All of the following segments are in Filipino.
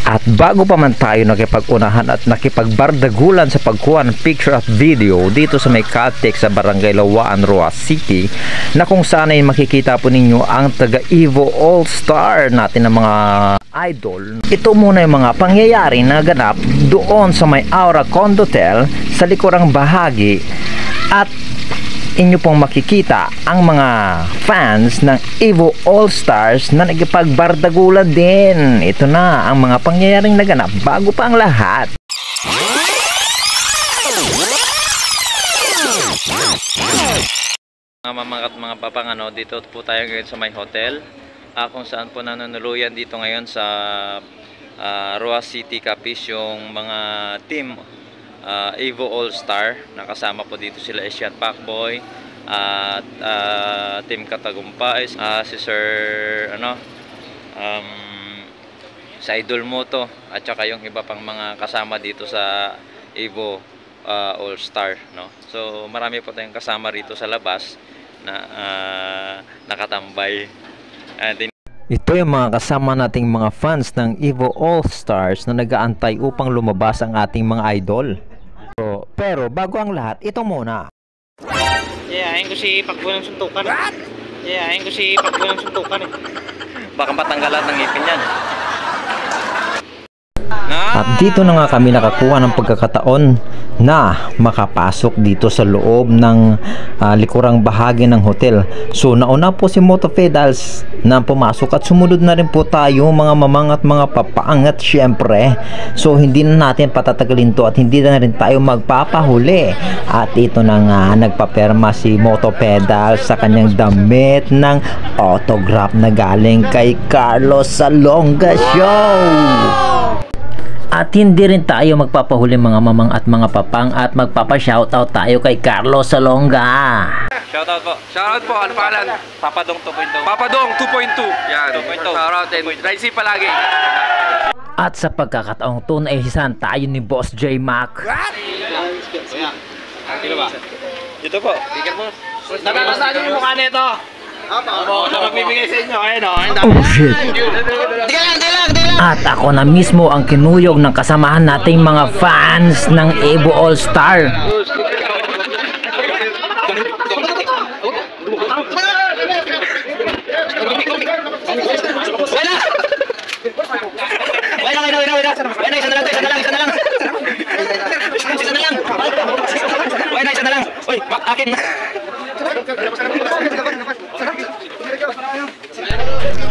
At bago pa man tayo nakipag-unahan at nakipagbardagulan sa pagkuha ng picture at video dito sa may Caltex sa Barangay Lawaan, Roa City, na kung saan ay makikita po ninyo ang taga Evo All-Star natin ng mga idol. Ito muna yung mga pangyayari na ganap doon sa may Aura Condotel sa likurang bahagi, at inyo pong makikita ang mga fans ng Evo All-Stars na nagipagbardagulan din. Ito na ang mga pangyayaring naganap bago pa ang lahat. Mga mamang at mga papang, dito po tayo ngayon sa may hotel, kung saan po nanunuluyan dito ngayon sa Roa City Capiz yung mga team Evo All-Star. Nakasama po dito sila Asian Pacboy at Team Katagumpay, si Sir sa Idol Moto, at saka yung iba pang mga kasama dito sa Evo All-Star, no? So marami po tayong kasama rito sa labas na nakatambay. Ito yung mga kasama nating mga fans ng Evo All-Stars na nag-aantay upang lumabas ang ating mga idol. Pero bago ang lahat, ito muna. Yayain ko si Pagbo ng suntukan. Yayain ko si Pagbo ng suntukan eh. Baka matanggalan ng ngipin yan. At dito na nga kami nakakuha ng pagkakataon na makapasok dito sa loob ng likurang bahagi ng hotel. So nauna po si Moto Pedals na pumasok at sumunod na rin po tayo mga mamang at mga papaangat syempre. So hindi na natin patatagalin to at hindi na rin tayo magpapahuli. At ito na nga, nagpaperma si Moto Pedals sa kanyang damit ng autograph na galing kay Carlos Salonga Show. At hindi rin tayo magpapahuli mga mamang at mga papang, at magpapa-shoutout tayo kay Carlos Salonga. Shoutout po. Shoutout po. Ano pangalan? Papadong 2.2. Papadong 2.2. Yan. 2.2. Shoutout and ride safe palagi. At sa pagkakataong to, naihisan tayo ni Boss J Mac. Sino ba? Dito po. Speaker mo. Natatasaan niyo yung mukha nito. Opo, na magbibigay sa inyo. Ayun o. Oh shit. At ako na mismo ang kinuyog ng kasamahan nating mga fans ng Evo All-Star.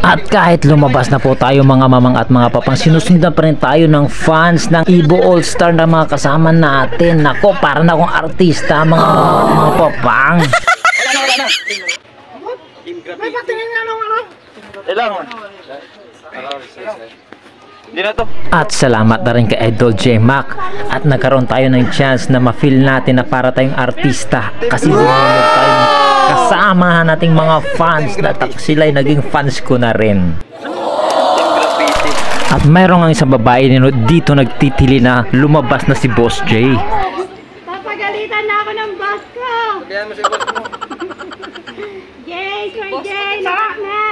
At kahit lumabas na po tayo mga mamang at mga papang, sinusundan pa rin tayo ng fans ng Evo All-Star na mga kasama natin. Nako, para na akong artista mga papang. May patingin nga nung Hindi na to. At salamat na rin kay Idol J Mac, at nagkaroon tayo ng chance na ma-feel natin na para tayong artista kasi bumulog tayo ng kasama nating mga fans na sila'y naging fans ko na rin. At mayroong ang isang babae dito nagtitili na lumabas na si Boss J. Papagalitan na ako ng boss ko. Sabihan mo si boss mo. Jay, Sir Jay, lahat na.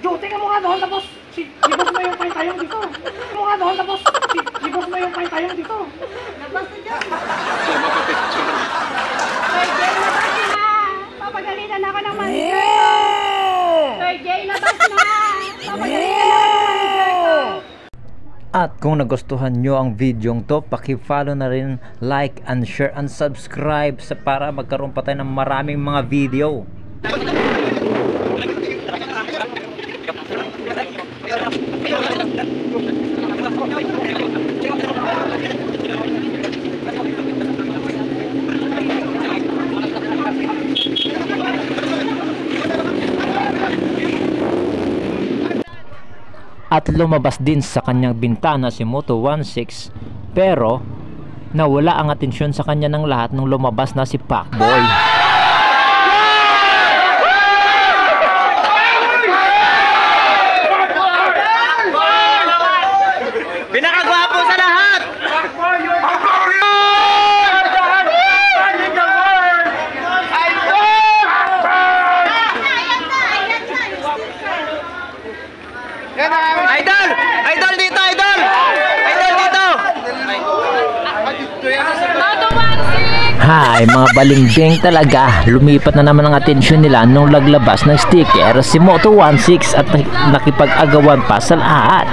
Jo, teka mo nga doon tapos si boss mo yung pahintayong dito. Teka mo nga doon tapos si boss mo yung pahintayong dito. Labas na dyan. Sir Jay, labas na. Papagalitan ako ng manager ko. Sir Jay, labas na. Papagalitan ako ng manager ko. At kung nagustuhan nyo ang videong to, paki-follow na rin, like and share and subscribe para magkaroon pa tayo ng maraming mga video. At lumabas din sa kanyang bintana si Moto 16, pero nawala ang atensyon sa kanya ng lahat nung lumabas na si Pacboy. Pinakagwapo sa lahat! Idol! Idol dito, idol! Hay, mga balimbing talaga. Lumipat na naman ang atensyon nila nung laglabas ng sticker si Moto16 at nakipag-agawan pa sa lahat.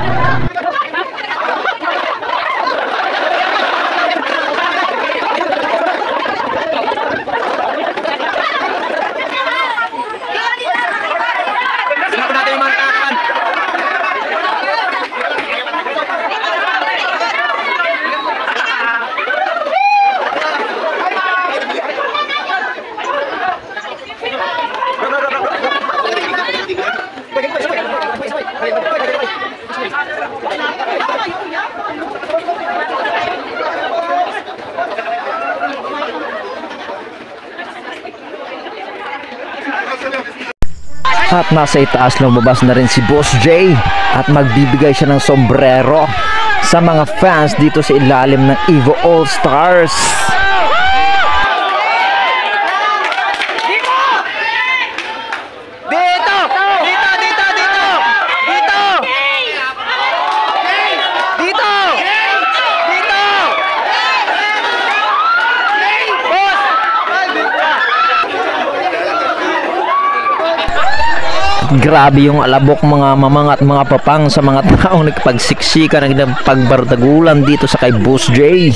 At nasa itaas lumabas na rin si Boss J at magbibigay siya ng sombrero sa mga fans dito sa ilalim ng Evo All Stars. Grabe yung alabok mga mamang at mga papang sa mga taong nagpagsiksikan ng pagbardagulan dito sa kay Boss J.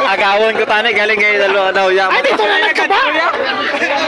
Agawon ko tani galing ngayon dalawa daw. Ay, dito na nagkaba!